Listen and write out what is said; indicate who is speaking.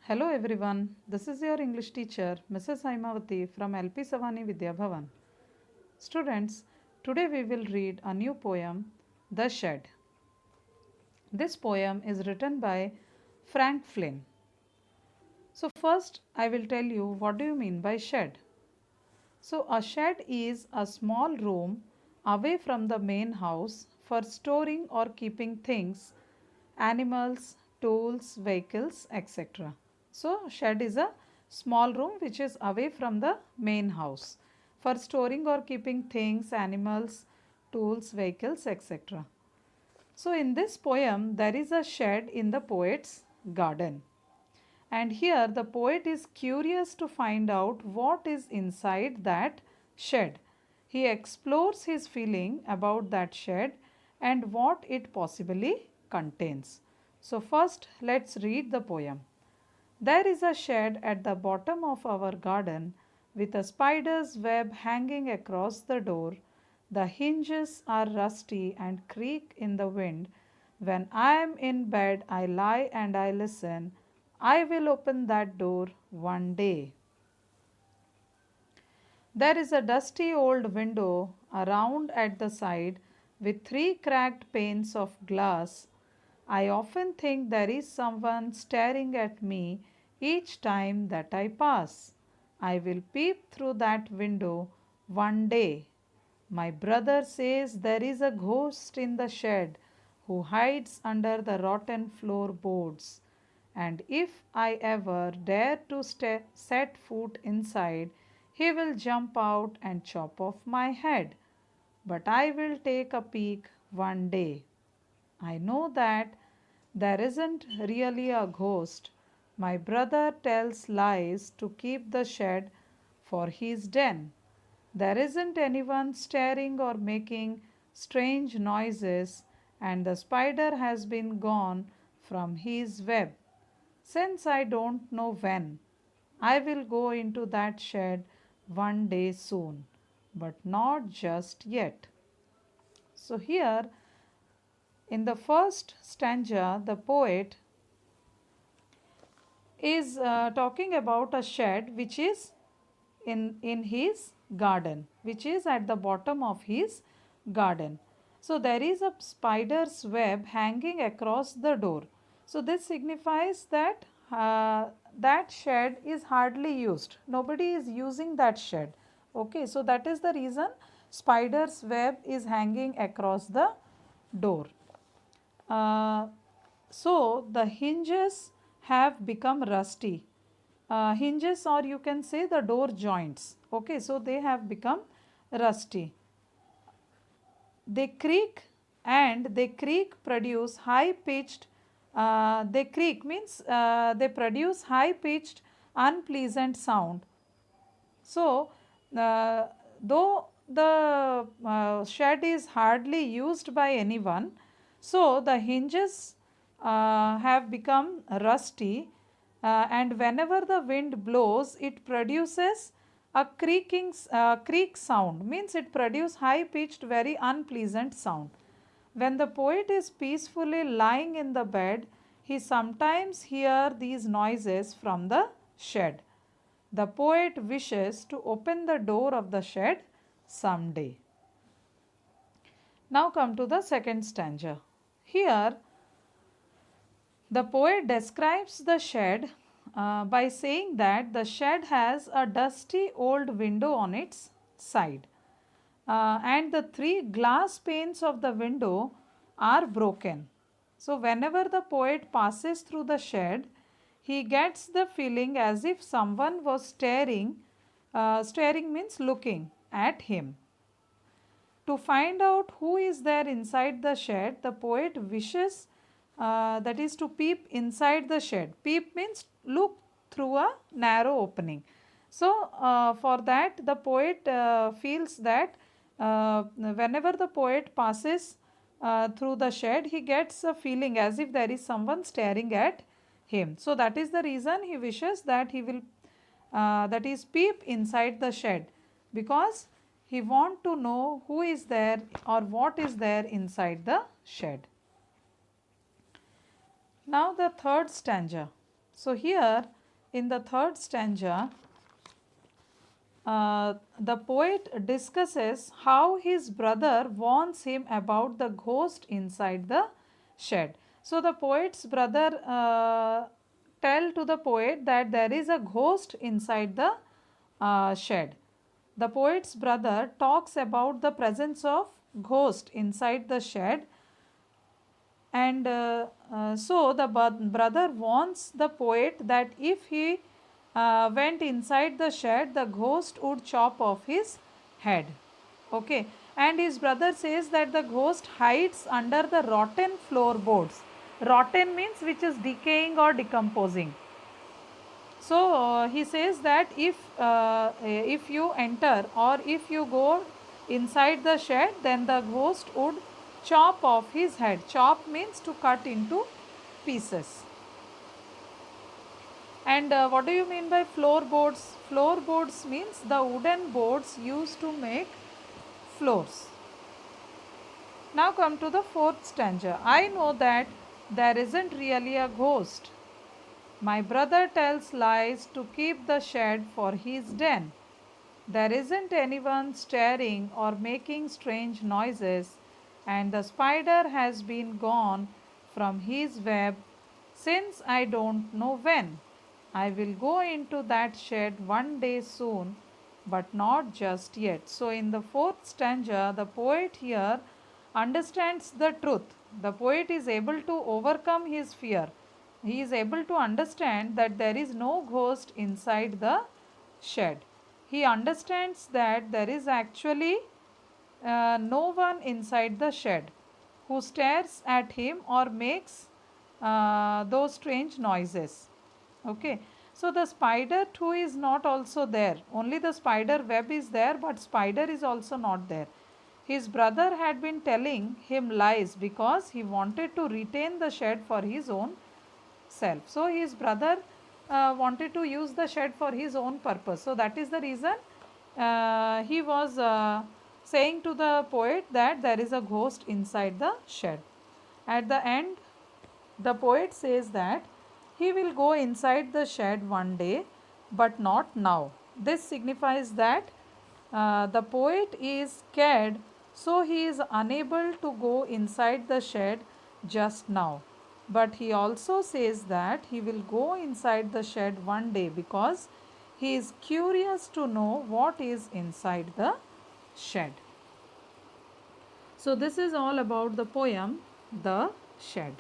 Speaker 1: Hello everyone, this is your English teacher Mrs. Haimavati from LP Savani Vidya Bhavan. Students, today we will read a new poem, The Shed. This poem is written by Frank Flynn. So first I will tell you what do you mean by shed. So a shed is a small room away from the main house for storing or keeping things, animals, tools, vehicles, etc. So shed is a small room which is away from the main house for storing or keeping things, animals, tools, vehicles, etc. So in this poem there is a shed in the poet's garden. And here the poet is curious to find out what is inside that shed. He explores his feeling about that shed and what it possibly contains. So first let's read the poem. There is a shed at the bottom of our garden with a spider's web hanging across the door. The hinges are rusty and creak in the wind. When I am in bed, I lie and I listen. I will open that door one day. There is a dusty old window around at the side with three cracked panes of glass. I often think there is someone staring at me each time that I pass. I will peep through that window one day. My brother says there is a ghost in the shed who hides under the rotten floorboards. And if I ever dare to set foot inside, he will jump out and chop off my head. But I will take a peek one day. I know that there isn't really a ghost. My brother tells lies to keep the shed for his den. There isn't anyone staring or making strange noises, and the spider has been gone from his web. Since I don't know when, I will go into that shed one day soon, but not just yet. So, here in the first stanza, the poet is talking about a shed which is in his garden, which is at the bottom of his garden. So there is a spider's web hanging across the door. So this signifies that that shed is hardly used. Nobody is using that shed. Okay, so that is the reason spider's web is hanging across the door. Uh, so the hinges have become rusty. Hinges, or you can say the door joints. Okay, so they have become rusty. They creak, and they creak produce high pitched, they creak means they produce high pitched unpleasant sound. So, though the shed is hardly used by anyone, so the hinges have become rusty, and whenever the wind blows, it produces a creak sound, means it produces high pitched, very unpleasant sound. When the poet is peacefully lying in the bed, he sometimes hears these noises from the shed. The poet wishes to open the door of the shed someday. Now come to the second stanza. Here, the poet describes the shed by saying that the shed has a dusty old window on its side, and the three glass panes of the window are broken. So, whenever the poet passes through the shed, he gets the feeling as if someone was staring. Staring means looking at him. To find out who is there inside the shed, the poet wishes, that is to peep inside the shed. Peep means look through a narrow opening. So, for that, the poet feels that whenever the poet passes through the shed, he gets a feeling as if there is someone staring at him. So, that is the reason he wishes that he will, that is, peep inside the shed, because he want to know who is there or what is there inside the shed. Now the third stanza. So here in the third stanza, the poet discusses how his brother warns him about the ghost inside the shed. So the poet's brother tell to the poet that there is a ghost inside the shed. The poet's brother talks about the presence of ghost inside the shed, and so the brother warns the poet that if he went inside the shed, the ghost would chop off his head. Okay, and his brother says that the ghost hides under the rotten floorboards. Rotten means which is decaying or decomposing. So he says that if you enter or if you go inside the shed, then the ghost would chop off his head. Chop means to cut into pieces. And what do you mean by floorboards? Floorboards means the wooden boards used to make floors. Now come to the fourth stanza. I know that there isn't really a ghost. My brother tells lies to keep the shed for his den. There isn't anyone staring or making strange noises, and the spider has been gone from his web since I don't know when. I will go into that shed one day soon, but not just yet. So, in the fourth stanza, the poet here understands the truth. The poet is able to overcome his fear. He is able to understand that there is no ghost inside the shed. He understands that there is actually no one inside the shed who stares at him or makes those strange noises. Okay, so the spider too is not also there. Only the spider web is there, but spider is also not there. His brother had been telling him lies because he wanted to retain the shed for his own self. So his brother wanted to use the shed for his own purpose. So that is the reason he was saying to the poet that there is a ghost inside the shed. At the end, the poet says that he will go inside the shed one day, but not now. This signifies that the poet is scared, so he is unable to go inside the shed just now. But he also says that he will go inside the shed one day because he is curious to know what is inside the shed. So, this is all about the poem The Shed.